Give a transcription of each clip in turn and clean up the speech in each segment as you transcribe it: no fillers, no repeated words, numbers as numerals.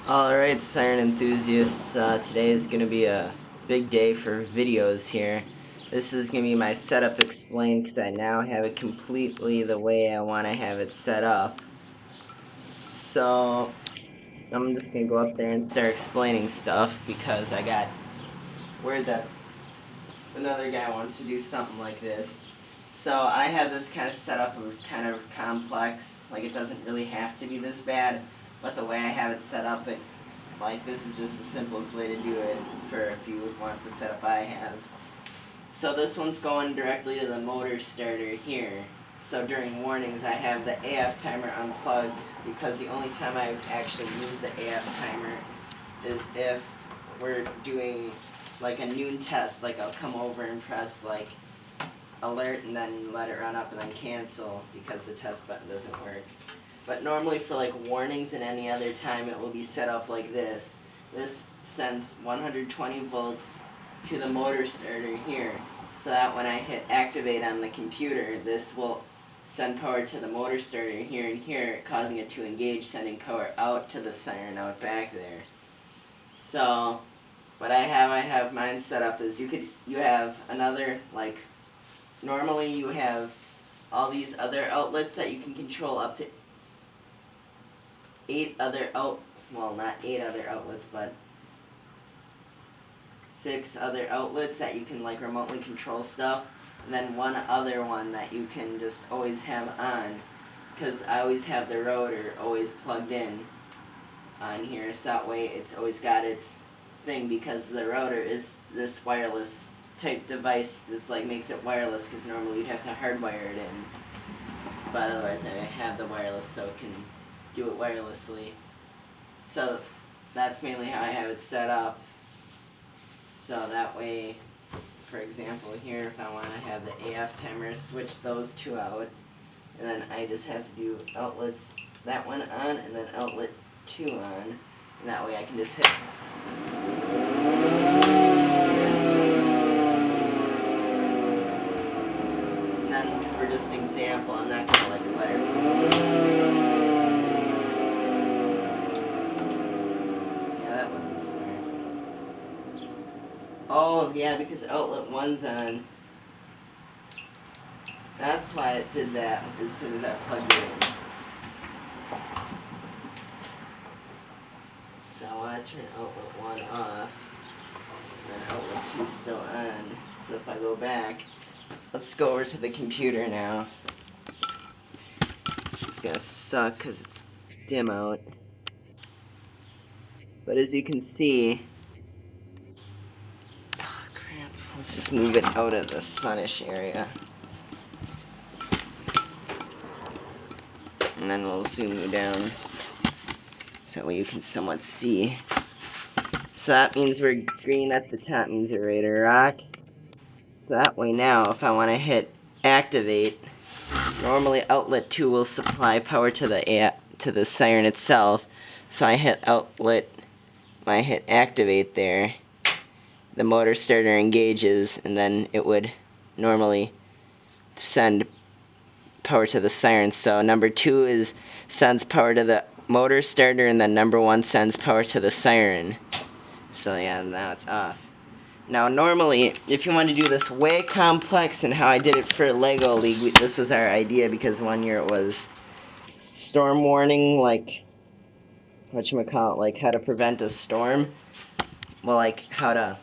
Alright, siren enthusiasts, today is going to be a big day for videos here. This is going to be my setup explained because I now have it completely the way I want to have it set up. So, I'm just going to go up there and start explaining stuff because I got word that another guy wants to do something like this. So, I have this kind of setup of kind of complex, like it doesn't really have to be this bad, but the way I have it set up, like this is just the simplest way to do it for if you would want the setup I have. So this one's going directly to the motor starter here. So during warnings I have the AF timer unplugged because the only time I actually use the AF timer is if we're doing like a noon test, like I'll come over and press like alert and then let it run up and then cancel because the test button doesn't work. But normally for like warnings and any other time it will be set up like this. This sends 120 volts to the motor starter here, so that when I hit activate on the computer, this will send power to the motor starter here and here, causing it to engage, sending power out to the siren out back there. So what I have mine set up is you have another, like normally you have all these other outlets that you can control up to not 8 other outlets, but 6 other outlets that you can like remotely control stuff, and then one other one that you can just always have on, because I always have the rotor always plugged in on here, so that way it's always got its thing, because the rotor is this wireless type device. This like makes it wireless, because normally you'd have to hardwire it in, but otherwise I have the wireless so it can do it wirelessly. So that's mainly how I have it set up. So that way, for example, here if I want to have the AF timer, switch those two out, and then I just have to do outlets, that one on, and then outlet 2 on, and that way I can just hit. And then for just an example, I'm not going to like let her. Yeah, that wasn't smart. Oh, yeah, because outlet 1's on. That's why it did that as soon as I plugged it in. So I want to turn outlet 1 off, and then outlet 2 is still on. So if I go back, let's go over to the computer now. It's gonna suck because it's dim out. But as you can see, oh crap, let's just move it out of the sunnish area. And then we'll zoom you down so that way you can somewhat see. So that means we're green at the top, means we're ready to rock. So that way now, if I want to hit activate, normally outlet 2 will supply power to the siren itself. So I hit outlet, when I hit activate there, the motor starter engages, and then it would normally send power to the siren. So number 2 sends power to the motor starter, and then number 1 sends power to the siren. So yeah, now it's off. Now normally, if you want to do this way complex, and how I did it for Lego League, this was our idea, because one year it was storm warning, like, whatchamacallit, like how to prevent a storm. Well, like how to,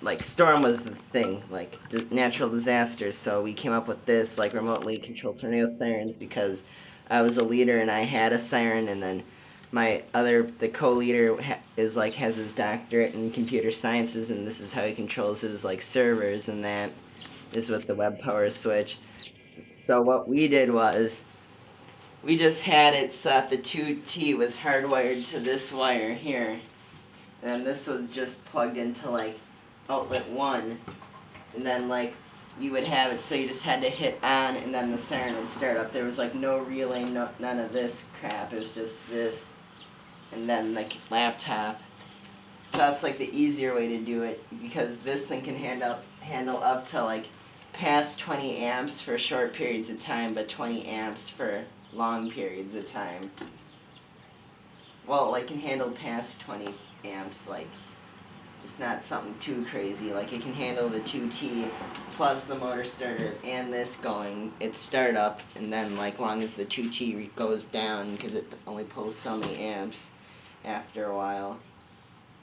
like storm was the thing, like natural disasters, so we came up with this, like remotely controlled tornado sirens, because I was a leader and I had a siren, and then the co-leader has his doctorate in computer sciences, and this is how he controls his like servers, and that is with the web power switch. So what we did was we just had it so that the 2T was hardwired to this wire here, and this was just plugged into like outlet 1, and then like you would have it so you just had to hit on and then the siren would start up. There was like no relay, none of this crap. It was just this and then the laptop. So that's like the easier way to do it, because this thing can handle up to like past 20 amps for short periods of time, but 20 amps for long periods of time. well, like, can handle past 20 amps, like, just not something too crazy. Like, it can handle the 2T plus the motor starter and this going. It's start up, and then, like, long as the 2T goes down, because it only pulls so many amps after a while.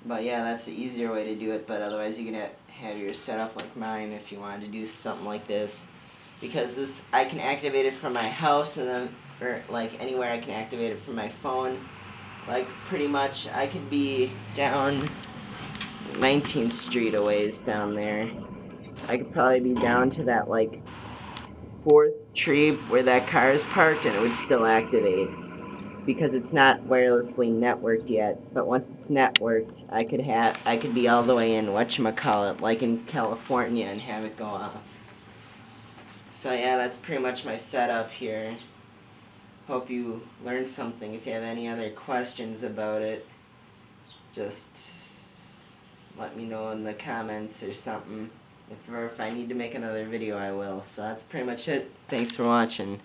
But yeah, that's the easier way to do it, but otherwise you can have your setup like mine if you wanted to do something like this. Because this, I can activate it from my house, and then, or like anywhere I can activate it from my phone. Like, pretty much, I could be down 19th Street a ways down there. I could probably be down to that, like, 4th tree where that car is parked, and it would still activate. Because it's not wirelessly networked yet, but once it's networked, I could be all the way in whatchamacallit, like in California, and have it go off. So yeah, that's pretty much my setup here. Hope you learned something. If you have any other questions about it, just let me know in the comments or something. If I need to make another video, I will. So that's pretty much it. Thanks for watching.